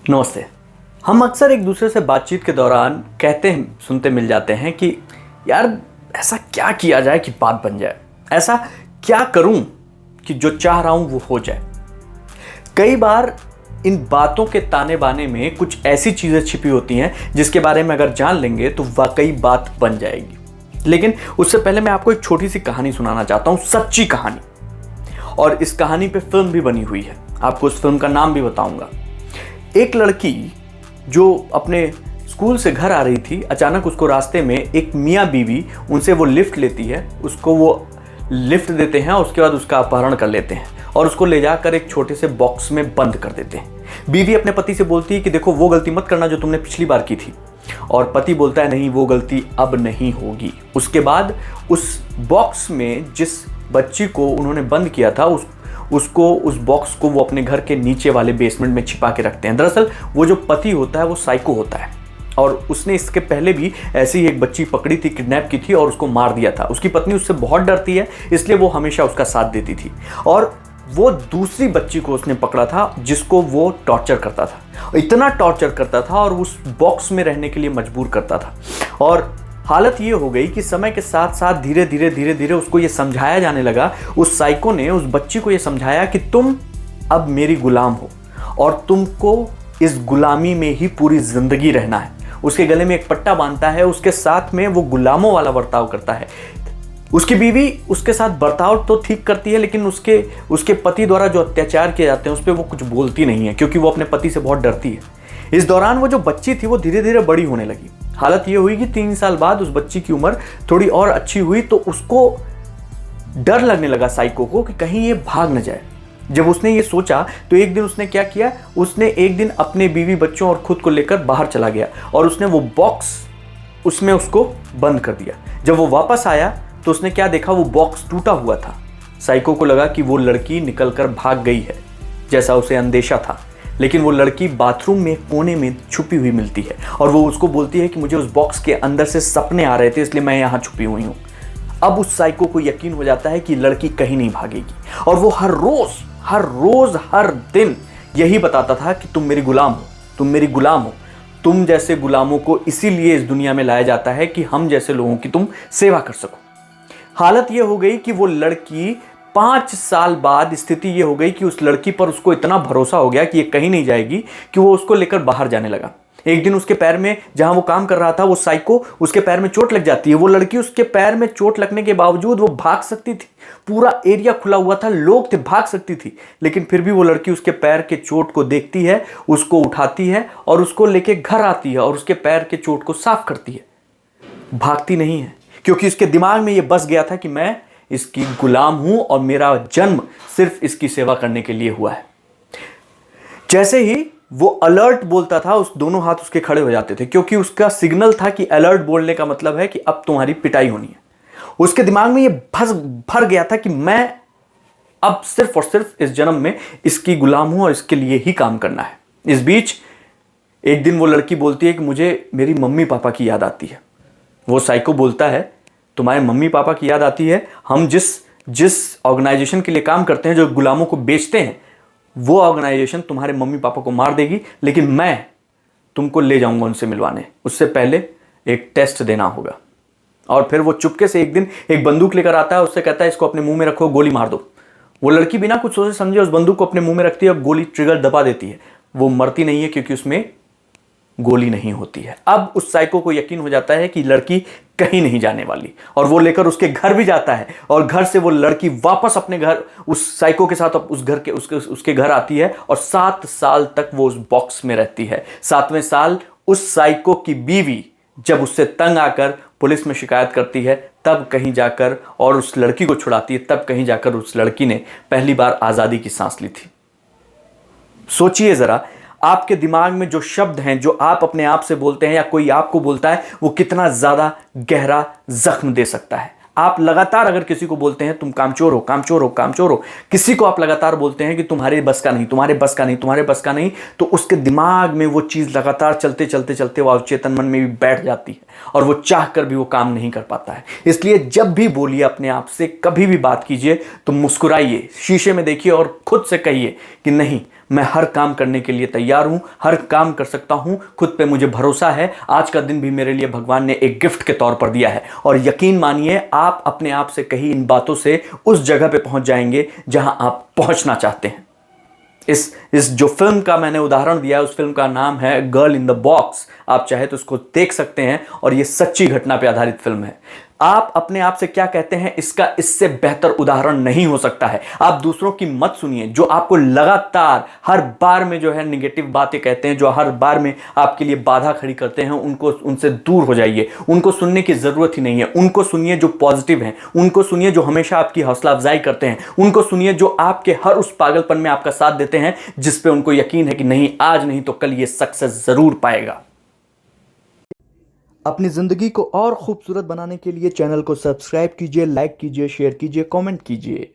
नमस्ते। हम अक्सर एक दूसरे से बातचीत के दौरान कहते हैं, सुनते मिल जाते हैं कि यार ऐसा क्या किया जाए कि बात बन जाए, ऐसा क्या करूं कि जो चाह रहा हूं वो हो जाए। कई बार इन बातों के ताने बाने में कुछ ऐसी चीज़ें छिपी होती हैं जिसके बारे में अगर जान लेंगे तो वाकई बात बन जाएगी। लेकिन उससे पहले मैं आपको एक छोटी सी कहानी सुनाना चाहता हूं, सच्ची कहानी। और इस कहानी पे फिल्म भी बनी हुई है, आपको उस फिल्म का नाम भी बताऊंगा। एक लड़की जो अपने स्कूल से घर आ रही थी, अचानक उसको रास्ते में एक मियाँ बीवी उनसे वो लिफ्ट लेती है, उसको वो लिफ्ट देते हैं और उसके बाद उसका अपहरण कर लेते हैं और उसको ले जाकर एक छोटे से बॉक्स में बंद कर देते हैं। बीवी अपने पति से बोलती है कि देखो वो गलती मत करना जो तुमने पिछली बार की थी, और पति बोलता है नहीं वो गलती अब नहीं होगी। उसके बाद उस बॉक्स में जिस बच्ची को उन्होंने बंद किया था उस बॉक्स को वो अपने घर के नीचे वाले बेसमेंट में छिपा के रखते हैं। दरअसल वो जो पति होता है वो साइको होता है और उसने इसके पहले भी ऐसी ही एक बच्ची पकड़ी थी, किडनैप की थी और उसको मार दिया था। उसकी पत्नी उससे बहुत डरती है, इसलिए वो हमेशा उसका साथ देती थी और वो दूसरी बच्ची को उसने पकड़ा था जिसको वो टॉर्चर करता था, इतना टॉर्चर करता था और उस बॉक्स में रहने के लिए मजबूर करता था। और हालत ये हो गई कि समय के साथ साथ धीरे धीरे उसको ये समझाया जाने लगा, उस साइको ने उस बच्ची को ये समझाया कि तुम अब मेरी गुलाम हो और तुमको इस गुलामी में ही पूरी जिंदगी रहना है। उसके गले में एक पट्टा बांधता है, उसके साथ में वो गुलामों वाला बर्ताव करता है। उसकी बीवी उसके साथ बर्ताव तो ठीक करती है, लेकिन उसके पति द्वारा जो अत्याचार किए जाते हैं उस पर वो कुछ बोलती नहीं है, क्योंकि वो अपने पति से बहुत डरती है। इस दौरान वो जो बच्ची थी वो धीरे धीरे बड़ी होने लगी। हालत ये हुई कि 3 साल बाद उस बच्ची की उम्र थोड़ी और अच्छी हुई, तो उसको डर लगने लगा साइको को कि कहीं ये भाग न जाए। जब उसने ये सोचा तो एक दिन उसने क्या किया, उसने एक दिन अपने बीवी बच्चों और खुद को लेकर बाहर चला गया और उसने वो बॉक्स उसमें उसको बंद कर दिया। जब वो वापस आया तो उसने क्या देखा, वो बॉक्स टूटा हुआ था। साइको को लगा कि वो लड़की निकलकर भाग गई है, जैसा उसे अंदेशा था। लेकिन वो लड़की बाथरूम में कोने में छुपी हुई मिलती है और वो उसको बोलती है कि मुझे उस बॉक्स के अंदर से सपने आ रहे थे, इसलिए मैं यहाँ छुपी हुई हूँ। अब उस साइको को यकीन हो जाता है कि लड़की कहीं नहीं भागेगी और वो हर रोज हर दिन यही बताता था कि तुम मेरी गुलाम हो, तुम मेरी गुलाम हो। तुम जैसे गुलामों को इसीलिए इस दुनिया में लाया जाता है कि हम जैसे लोगों की तुम सेवा कर सको। हालत ये हो गई कि वो लड़की 5 साल बाद स्थिति ये हो गई कि उस लड़की पर उसको इतना भरोसा हो गया कि ये कहीं नहीं जाएगी कि वो उसको लेकर बाहर जाने लगा। एक दिन उसके पैर में, जहां वो काम कर रहा था, वो साइको उसके पैर में चोट लग जाती है। वो लड़की उसके पैर में चोट लगने के बावजूद वो भाग सकती थी, पूरा एरिया खुला हुआ था, लोग थे, भाग सकती थी। लेकिन फिर भी वो लड़की उसके पैर के चोट को देखती है, उसको उठाती है और उसको लेके घर आती है और उसके पैर के चोट को साफ करती है। भागती नहीं है, क्योंकि उसके दिमाग में ये बस गया था कि मैं इसकी गुलाम हूं और मेरा जन्म सिर्फ इसकी सेवा करने के लिए हुआ है। जैसे ही वो अलर्ट बोलता था, उस दोनों हाथ उसके खड़े हो जाते थे, क्योंकि उसका सिग्नल था कि अलर्ट बोलने का मतलब है कि अब तुम्हारी पिटाई होनी है। उसके दिमाग में ये भर गया था कि मैं अब सिर्फ और सिर्फ इस जन्म में इसकी गुलाम हूं और इसके लिए ही काम करना है। इस बीच एक दिन वो लड़की बोलती है कि मुझे मेरी मम्मी पापा की याद आती है। वो साइको बोलता है तुम्हारे मम्मी पापा की याद आती है? हम जिस ऑर्गेनाइजेशन के लिए काम करते हैं, जो गुलामों को बेचते हैं, वो ऑर्गेनाइजेशन तुम्हारे मम्मी पापा को मार देगी, लेकिन मैं तुमको ले जाऊंगा उनसे मिलवाने। उससे पहले एक टेस्ट देना होगा। और फिर वो चुपके से एक दिन एक बंदूक लेकर आता है, उससे कहता है इसको अपने मुंह में रखो, गोली मार दो। वो लड़की बिना कुछ सोचे समझे उस बंदूक को अपने मुंह में रखती है और गोली ट्रिगर दबा देती है। वो मरती नहीं है क्योंकि उसमें गोली नहीं होती है। अब उस साइको को यकीन हो जाता है कि लड़की कहीं नहीं जाने वाली और वो लेकर उसके घर भी जाता है और घर से वो लड़की वापस अपने घर उस साइको के साथ उस घर के उसके घर आती है और 7 साल तक वो उस बॉक्स में रहती है। 7वें साल उस साइको की बीवी जब उससे तंग आकर पुलिस में शिकायत करती है, तब कहीं जाकर, और उस लड़की को छुड़ाती है, तब कहीं जाकर उस लड़की ने पहली बार आजादी की सांस ली थी। सोचिए जरा, आपके दिमाग में जो शब्द हैं, जो आप अपने आप से बोलते हैं या कोई आपको बोलता है, वो कितना ज्यादा गहरा जख्म दे सकता है। आप लगातार अगर किसी को बोलते हैं तुम कामचोर हो, कामचोर हो, कामचोर हो, किसी को आप लगातार बोलते हैं कि तुम्हारे बस का नहीं, तुम्हारे बस का नहीं, तुम्हारे बस का नहीं, तो उसके दिमाग में वो चीज लगातार चलते चलते चलते वो अवचेतन मन में भी बैठ जाती है और वो चाह कर भी वो काम नहीं कर पाता है। इसलिए जब भी बोलिए अपने आप से, कभी भी बात कीजिए तो मुस्कुराइए, शीशे में देखिए और खुद से कहिए कि नहीं, मैं हर काम करने के लिए तैयार हूं, हर काम कर सकता हूं, खुद पे मुझे भरोसा है। आज का दिन भी मेरे लिए भगवान ने एक गिफ्ट के तौर पर दिया है। और यकीन मानिए, आप अपने आप से कही इन बातों से उस जगह पे पहुंच जाएंगे जहां आप पहुंचना चाहते हैं। इस जो फिल्म का मैंने उदाहरण दिया है, उस फिल्म का नाम है गर्ल इन द बॉक्स। आप चाहे तो उसको देख सकते हैं, और यह सच्ची घटना पर आधारित फिल्म है। आप अपने आप से क्या कहते हैं, इसका इससे बेहतर उदाहरण नहीं हो सकता है। आप दूसरों की मत सुनिए, जो आपको लगातार हर बार में जो है निगेटिव बातें कहते हैं, जो हर बार में आपके लिए बाधा खड़ी करते हैं, उनसे दूर हो जाइए। उनको सुनने की जरूरत ही नहीं है। उनको सुनिए जो पॉजिटिव हैं, उनको सुनिए जो हमेशा आपकी हौसला अफजाई करते हैं, उनको सुनिए जो आपके हर उस पागलपन में आपका साथ देते हैं, जिस पे उनको यकीन है कि नहीं, आज नहीं तो कल ये सक्सेस जरूर पाएगा। अपनी ज़िंदगी को और खूबसूरत बनाने के लिए चैनल को सब्सक्राइब कीजिए, लाइक कीजिए, शेयर कीजिए, कमेंट कीजिए।